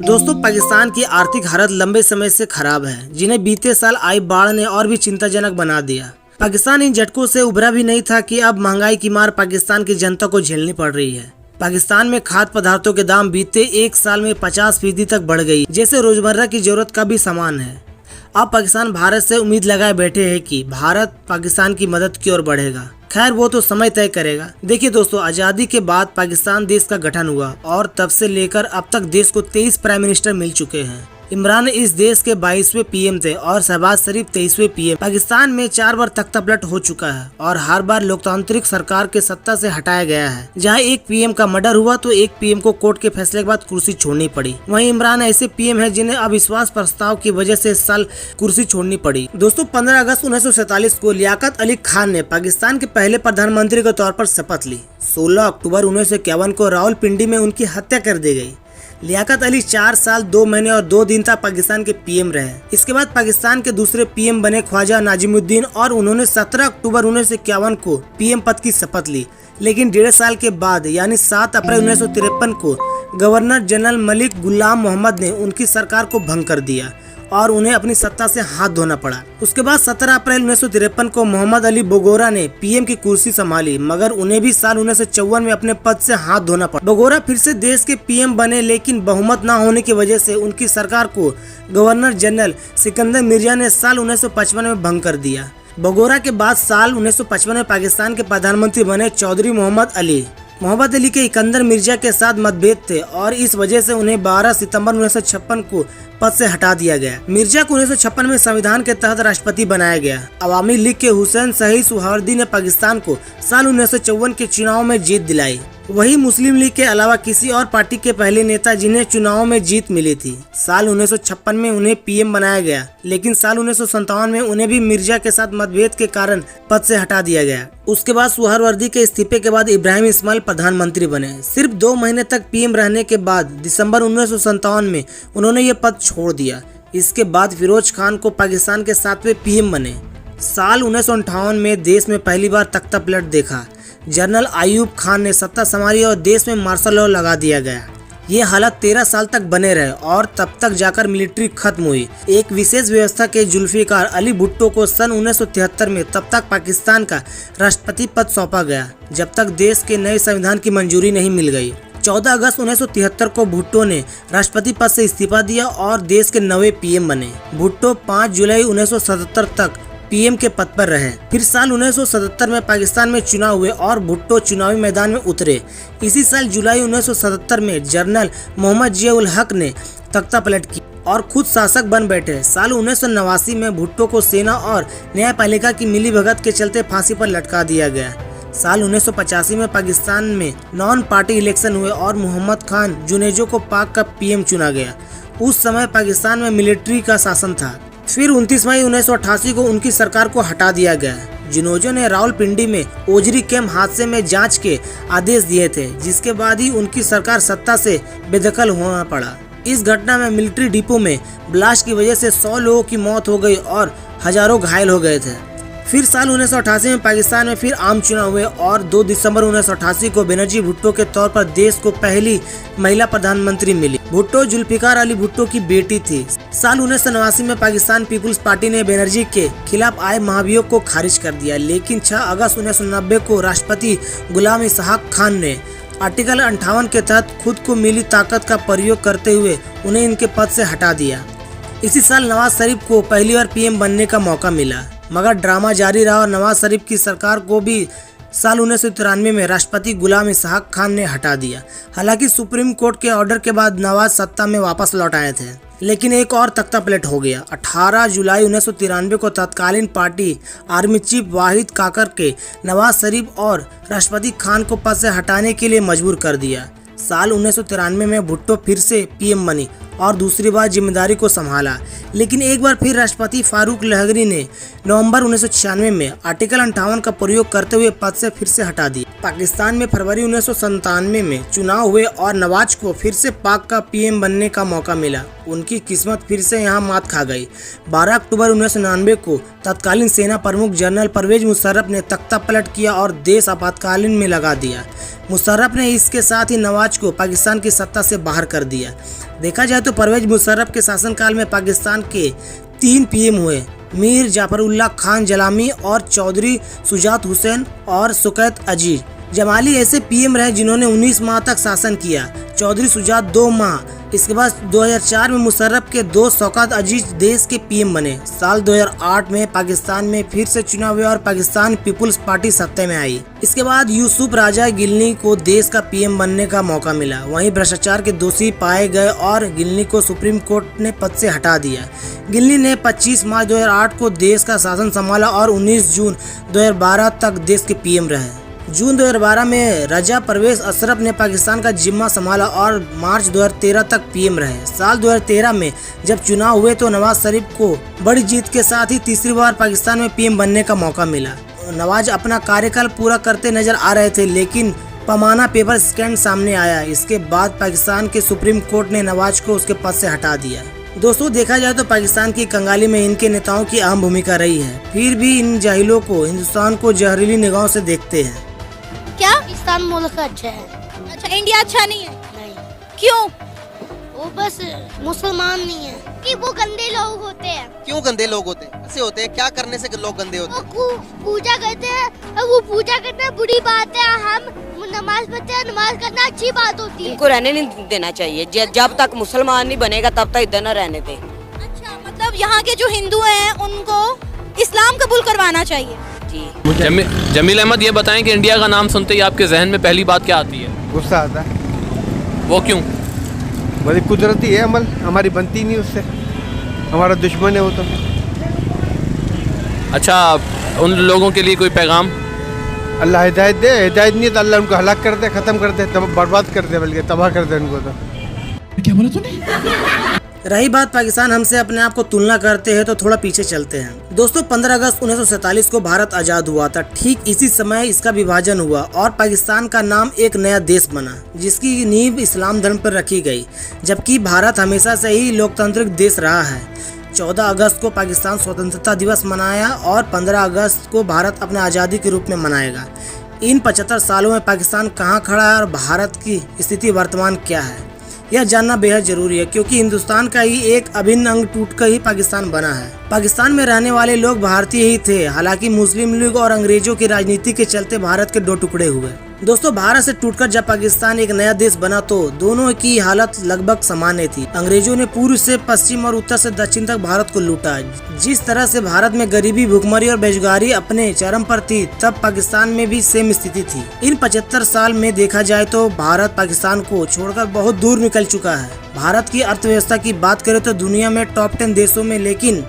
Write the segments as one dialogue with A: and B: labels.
A: दोस्तों, पाकिस्तान की आर्थिक हालत लंबे समय से खराब है, जिन्हें बीते साल आई बाढ़ ने और भी चिंताजनक बना दिया। पाकिस्तान इन झटकों से उभरा भी नहीं था कि अब महंगाई की मार पाकिस्तान की जनता को झेलनी पड़ रही है। पाकिस्तान में खाद्य पदार्थों के दाम बीते एक साल में 50% तक बढ़ गई, जैसे रोजमर्रा की जरूरत का भी सामान है। अब पाकिस्तान भारत से उम्मीद लगाए बैठे है कि भारत पाकिस्तान की मदद की ओर बढ़ेगा। खैर, वो तो समय तय करेगा। देखिए दोस्तों, आज़ादी के बाद पाकिस्तान देश का गठन हुआ और तब से लेकर अब तक देश को 23 प्राइम मिनिस्टर मिल चुके हैं। इमरान इस देश के 22वें पीएम थे और शहबाज शरीफ 23वें पीएम। पाकिस्तान में 4 बार तख्तापलट हो चुका है और हर बार लोकतांत्रिक सरकार के सत्ता से हटाया गया है। जहां एक पीएम का मर्डर हुआ तो एक पीएम को कोर्ट के फैसले के बाद कुर्सी छोड़नी पड़ी। वहीं इमरान ऐसे पीएम है जिन्हें अविश्वास प्रस्ताव की वजह से इस साल कुर्सी छोड़नी पड़ी। दोस्तों, 15 अगस्त 1947 को लियाकत अली खान ने पाकिस्तान के पहले प्रधानमंत्री के तौर पर शपथ ली। 16 अक्टूबर 1951 को रावलपिंडी में उनकी हत्या कर दी गई। लियाकत अली 4 साल 2 महीने और 2 दिन तक पाकिस्तान के पीएम रहे। इसके बाद पाकिस्तान के दूसरे पीएम बने ख्वाजा नाजिमुद्दीन और उन्होंने 17 अक्टूबर 1951 को पीएम पद की शपथ ली। लेकिन 1.5 साल के बाद यानी 7 अप्रैल 1953 को गवर्नर जनरल मलिक गुलाम मोहम्मद ने उनकी सरकार को भंग कर दिया और उन्हें अपनी सत्ता से हाथ धोना पड़ा। उसके बाद 17 अप्रैल 1953 को मोहम्मद अली बोगोरा ने पीएम की कुर्सी संभाली, मगर उन्हें भी साल 1954 में अपने पद से हाथ धोना पड़ा। बोगोरा फिर से देश के पीएम बने, लेकिन बहुमत न होने की वजह से उनकी सरकार को गवर्नर जनरल सिकंदर मिर्जा ने साल 1955 में भंग कर दिया। बोगोरा के बाद साल 1955 में पाकिस्तान के प्रधानमंत्री बने चौधरी मोहम्मद अली। मोहम्मद अली के सिकंदर मिर्जा के साथ मतभेद थे और इस वजह से उन्हें 12 सितंबर 1956 को पद से हटा दिया गया। मिर्जा को 1956 में संविधान के तहत राष्ट्रपति बनाया गया। अवामी लीग के हुसैन शहीद सुहरावर्दी ने पाकिस्तान को साल 1954 के चुनाव में जीत दिलाई। वही मुस्लिम लीग के अलावा किसी और पार्टी के पहले नेता जिन्हें चुनाव में जीत मिली थी। साल 1956 में उन्हें पीएम बनाया गया, लेकिन साल 1957 में उन्हें भी मिर्जा के साथ मतभेद के कारण पद से हटा दिया गया। उसके बाद सुहरावर्दी के इस्तीफे के बाद इब्राहिम इस्माइल प्रधानमंत्री बने। सिर्फ 2 महीने तक पीएम रहने के बाद दिसंबर 1957 में उन्होंने ये पद छोड़ दिया। इसके बाद फिरोज खान को पाकिस्तान के 7वें पीएम बने। साल 1958 में देश में पहली बार तख्तापलट देखा। जनरल आयूब खान ने सत्ता संभाली और देश में मार्शल लॉ लगा दिया गया। ये हालत 13 साल तक बने रहे और तब तक जाकर मिलिट्री खत्म हुई। एक विशेष व्यवस्था के जुल्फिकार अली भुट्टो को सन 1973 में तब तक पाकिस्तान का राष्ट्रपति पद सौंपा गया, जब तक देश के नए संविधान की मंजूरी नहीं मिल गई। 14 अगस्त 1973 को भुट्टो ने राष्ट्रपति पद से इस्तीफा दिया और देश के नवे पीएम बने। भुट्टो 5 जुलाई 1977 तक पीएम के पद पर रहे। फिर साल 1977 में पाकिस्तान में चुनाव हुए और भुट्टो चुनावी मैदान में उतरे। इसी साल जुलाई 1977 में जनरल मोहम्मद जिया उल हक ने तख्तापलट की और खुद शासक बन बैठे। साल 1989 में भुट्टो को सेना और न्यायपालिका की मिलीभगत के चलते फांसी पर लटका दिया गया। साल 1985 में पाकिस्तान में नॉन पार्टी इलेक्शन हुए और मोहम्मद खान जुनेजो को पाक का पीएम चुना गया। उस समय पाकिस्तान में मिलिट्री का शासन था। फिर 29 मई 1988 को उनकी सरकार को हटा दिया गया। जुनेजो ने रावलपिंडी में ओजरी कैंप हादसे में जांच के आदेश दिए थे, जिसके बाद ही उनकी सरकार सत्ता से बेदखल होना पड़ा। इस घटना में मिलिट्री डिपो में ब्लास्ट की वजह से 100 लोगों की मौत हो गई और हजारों घायल हो गए थे। फिर साल 1988 में पाकिस्तान में फिर आम चुनाव हुए और 2 दिसंबर 1988 को बेनजीर भुट्टो के तौर पर देश को पहली महिला प्रधानमंत्री मिली। भुट्टो जुल्फिकार अली भुट्टो की बेटी थी। साल 1989 में पाकिस्तान पीपुल्स पार्टी ने बेनजीर के खिलाफ आए महाभियोग को खारिज कर दिया, लेकिन 6 अगस्त 1990 को राष्ट्रपति गुलाम इसहाक खान ने आर्टिकल 58 के तहत खुद को मिली ताकत का प्रयोग करते हुए उन्हें इनके पद से हटा दिया। इसी साल नवाज शरीफ को पहली बार पीएम बनने का मौका मिला, मगर ड्रामा जारी रहा और नवाज शरीफ की सरकार को भी साल 1993 में राष्ट्रपति गुलाम इसहाक खान ने हटा दिया। हालांकि सुप्रीम कोर्ट के ऑर्डर के बाद नवाज सत्ता में वापस लौट आए थे, लेकिन एक और तख्तापलट हो गया। 18 जुलाई 1993 को तत्कालीन पार्टी आर्मी चीफ वाहिद काकर के नवाज शरीफ और राष्ट्रपति खान को पद से हटाने के लिए मजबूर कर दिया। साल 1993 में भुट्टो फिर से पीएम बनी और दूसरी बार जिम्मेदारी को संभाला, लेकिन एक बार फिर राष्ट्रपति फारूक लहगरी ने नवंबर 1996 में आर्टिकल 58 का प्रयोग करते हुए पद से फिर से हटा दिया। पाकिस्तान में फरवरी 1997 में चुनाव हुए और नवाज को फिर से पाक का पीएम बनने का मौका मिला। उनकी किस्मत फिर से यहां मात खा गई। 12 अक्टूबर 1999 को तत्कालीन सेना प्रमुख जनरल परवेज मुशर्रफ ने तख्ता पलट किया और देश आपातकालीन में लगा दिया। मुशर्रफ ने इसके साथ ही नवाज को पाकिस्तान की सत्ता से बाहर कर दिया। देखा जाए तो परवेज मुशर्रफ के शासनकाल में पाकिस्तान के 3 पीएम हुए, मीर जाफरुल्लाह खान जलामी और चौधरी शुजात हुसैन और शौकत अजीज जमाली ऐसे पीएम रहे जिन्होंने 19 माह तक शासन किया। चौधरी शुजात 2 माह। इसके बाद 2004 में मुशर्रफ के 2 शौकत अजीज देश के पीएम बने। साल 2008 में पाकिस्तान में फिर से चुनाव हुए और पाकिस्तान पीपुल्स पार्टी सत्ता में आई। इसके बाद यूसुफ राजा गिलनी को देश का पीएम बनने का मौका मिला। वहीं भ्रष्टाचार के दोषी पाए गए और गिलनी को सुप्रीम कोर्ट ने पद से हटा दिया। गिलनी ने 25 मार्च 2008 को देश का शासन संभाला और 19 जून 2012 तक देश के पीएम रहे। जून 2012 में रजा परवेज अशरफ ने पाकिस्तान का जिम्मा संभाला और मार्च 2013 तक पीएम रहे। साल 2013 में जब चुनाव हुए तो नवाज शरीफ को बड़ी जीत के साथ ही तीसरी बार पाकिस्तान में पीएम बनने का मौका मिला। नवाज अपना कार्यकाल पूरा करते नजर आ रहे थे, लेकिन पमाना पेपर स्कैंडल सामने आया। इसके बाद पाकिस्तान के सुप्रीम कोर्ट ने नवाज को उसके पद से हटा दिया। दोस्तों, देखा जाए तो पाकिस्तान की कंगाली में इनके नेताओं की अहम भूमिका रही है। फिर भी इन जाहिलों को हिंदुस्तान को जहरीली निगाहों से देखते हैं।
B: क्या पाकिस्तान मुल्क अच्छा है?
C: अच्छा, इंडिया अच्छा नहीं है?
B: नहीं,
C: क्यों?
B: वो बस मुसलमान नहीं है कि वो गंदे लोग होते हैं।
D: क्यों गंदे लोग होते हैं? ऐसे होते हैं? क्या करने से लोग गंदे होते हैं?
B: वो पूजा करते हैं और वो पूजा करना बुरी बात है। हम नमाज पढ़ते हैं, नमाज करना अच्छी बात होती है।
E: इनको रहने नहीं देना चाहिए। जब तक मुसलमान नहीं बनेगा तब तक इधर न रहने दे।
C: अच्छा, मतलब यहाँ के जो हिंदू हैं उनको इस्लाम कबूल करवाना चाहिए।
F: जमील अहमद, ये बताएं कि इंडिया का नाम सुनते ही आपके जहन में पहली बात क्या आती है?
G: गुस्सा आता है।
F: वो क्यों?
G: बड़ी कुदरती है, अमल हमारी बनती नहीं उससे। हमारा दुश्मन है वो तो।
F: अच्छा, उन लोगों के लिए कोई पैगाम?
G: अल्लाह हिदायत दे। हिदायत नहीं तो अल्लाह उनको हलाक कर दे, ख़त्म कर दे, बर्बाद कर दे, बल्कि तबाह कर दे उनको। तो
F: क्या बोला तूने?
A: रही बात पाकिस्तान हमसे अपने आप को तुलना करते हैं तो थोड़ा पीछे चलते हैं। दोस्तों, 15 अगस्त 1947 को भारत आज़ाद हुआ था। ठीक इसी समय इसका विभाजन हुआ और पाकिस्तान का नाम एक नया देश बना, जिसकी नींव इस्लाम धर्म पर रखी गई। जबकि भारत हमेशा से ही लोकतांत्रिक देश रहा है। 14 अगस्त को पाकिस्तान स्वतंत्रता दिवस मनाया और 15 अगस्त को भारत अपने आज़ादी के रूप में मनाएगा। इन 75 सालों में पाकिस्तान कहाँ खड़ा है और भारत की स्थिति वर्तमान क्या है, यह जानना बेहद जरूरी है, क्योंकि हिंदुस्तान का ही एक अभिन्न अंग टूटकर ही पाकिस्तान बना है। पाकिस्तान में रहने वाले लोग भारतीय ही थे, हालांकि मुस्लिम लीग और अंग्रेजों की राजनीति के चलते भारत के 2 टुकड़े हुए। दोस्तों, भारत से टूटकर जब पाकिस्तान एक नया देश बना तो दोनों की हालत लगभग सामान्य थी। अंग्रेजों ने पूर्व से पश्चिम और उत्तर से दक्षिण तक भारत को लूटा। जिस तरह से भारत में गरीबी, भुखमरी और बेरोजगारी अपने चरम पर थी, तब पाकिस्तान में भी सेम स्थिति थी। इन 75 साल में देखा जाए तो भारत पाकिस्तान को छोड़कर बहुत दूर निकल चुका है। भारत की अर्थव्यवस्था की बात करें तो दुनिया में टॉप 10 देशों में, लेकिन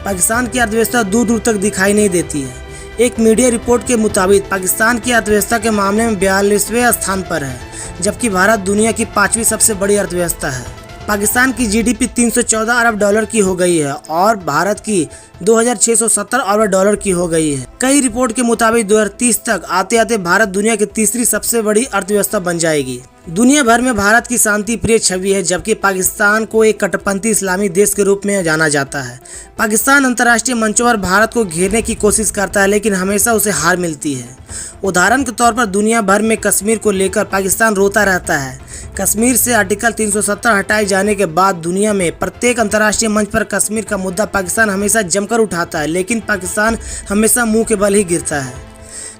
A: पाकिस्तान की अर्थव्यवस्था दूर दूर तक दिखाई नहीं देती है। एक मीडिया रिपोर्ट के मुताबिक पाकिस्तान की अर्थव्यवस्था के मामले में 42वें स्थान पर है, जबकि भारत दुनिया की 5वीं सबसे बड़ी अर्थव्यवस्था है। पाकिस्तान की जीडीपी 314 अरब डॉलर की हो गई है और भारत की 2670 अरब डॉलर की हो गई है। कई रिपोर्ट के मुताबिक 2030 तक आते आते भारत दुनिया की तीसरी सबसे बड़ी अर्थव्यवस्था बन जाएगी। दुनिया भर में भारत की शांति प्रिय छवि है, जबकि पाकिस्तान को एक कट्टरपंथी इस्लामी देश के रूप में जाना जाता है। पाकिस्तान अंतर्राष्ट्रीय मंचों पर भारत को घेरने की कोशिश करता है, लेकिन हमेशा उसे हार मिलती है। उदाहरण के तौर पर दुनिया भर में कश्मीर को लेकर पाकिस्तान रोता रहता है। कश्मीर से आर्टिकल 370 हटाए जाने के बाद दुनिया में प्रत्येक अंतर्राष्ट्रीय मंच पर कश्मीर का मुद्दा पाकिस्तान हमेशा जमकर उठाता है, लेकिन पाकिस्तान हमेशा मुंह के बल ही गिरता है।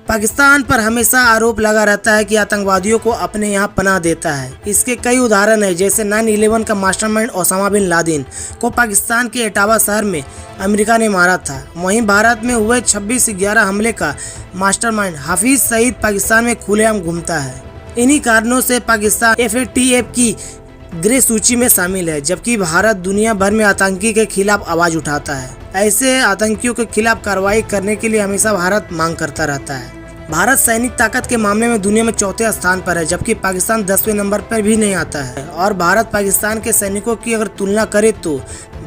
A: पाकिस्तान पर हमेशा आरोप लगा रहता है कि आतंकवादियों को अपने यहाँ पनाह देता है। इसके कई उदाहरण हैं, जैसे 9/11 का मास्टरमाइंड ओसामा बिन लादेन को पाकिस्तान के एटावा शहर में अमेरिका ने मारा था। वहीं भारत में हुए 26/11 हमले का मास्टरमाइंड हाफिज सईद पाकिस्तान में खुलेआम घूमता है। इन्हीं कारणों से पाकिस्तान FATF की ग्रे सूची में शामिल है, जबकि भारत दुनिया भर में आतंकी के खिलाफ आवाज उठाता है। ऐसे आतंकियों के खिलाफ कार्रवाई करने के लिए हमेशा भारत मांग करता रहता है। भारत सैनिक ताकत के मामले में दुनिया में 4थे स्थान पर है, जबकि पाकिस्तान 10वें नंबर पर भी नहीं आता है। और भारत पाकिस्तान के सैनिकों की अगर तुलना करे तो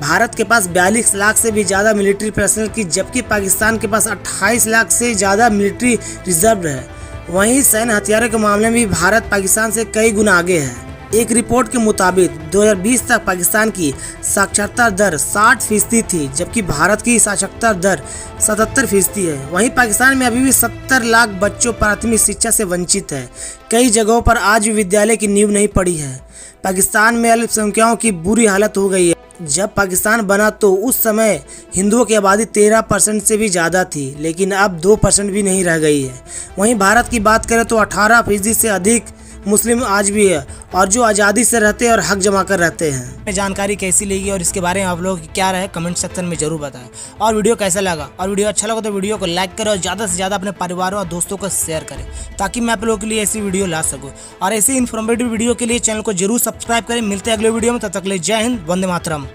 A: भारत के पास 42 लाख से भी ज़्यादा मिलिट्री पर्सनल की, जबकि पाकिस्तान के पास 28 लाख से ज़्यादा मिलिट्री रिजर्व है। वहीं सैन्य हथियारों के मामले में भी भारत पाकिस्तान से कई गुना आगे है। एक रिपोर्ट के मुताबिक 2020 तक पाकिस्तान की साक्षरता दर 60% थी, जबकि भारत की साक्षरता दर 77% है। वहीं पाकिस्तान में अभी भी 70 लाख बच्चों प्राथमिक शिक्षा से वंचित है। कई जगहों पर आज भी विद्यालय की नींव नहीं पड़ी है। पाकिस्तान में अल्पसंख्यकों की बुरी हालत हो गई है। जब पाकिस्तान बना तो उस समय हिंदुओं की आबादी 13% से भी ज़्यादा थी, लेकिन अब 2% भी नहीं रह गई है। वहीं भारत की बात करें तो 18% से अधिक मुस्लिम आज भी है, और जो आज़ादी से रहते हैं और हक जमा कर रहते हैं। जानकारी कैसी लगी और इसके बारे में आप लोग क्या रहे कमेंट सेक्शन में जरूर बताएं। और वीडियो कैसा लगा, और वीडियो अच्छा लगा तो वीडियो को लाइक करें और ज़्यादा से ज़्यादा अपने परिवारों और दोस्तों को शेयर करें, ताकि मैं आप लोगों के लिए ऐसी वीडियो ला सकूँ। और ऐसी इन्फॉर्मेटिव वीडियो के लिए चैनल को जरूर सब्सक्राइब करें। मिलते हैं अगले वीडियो में, तब तक के लिए जय हिंद, वंदे मातरम।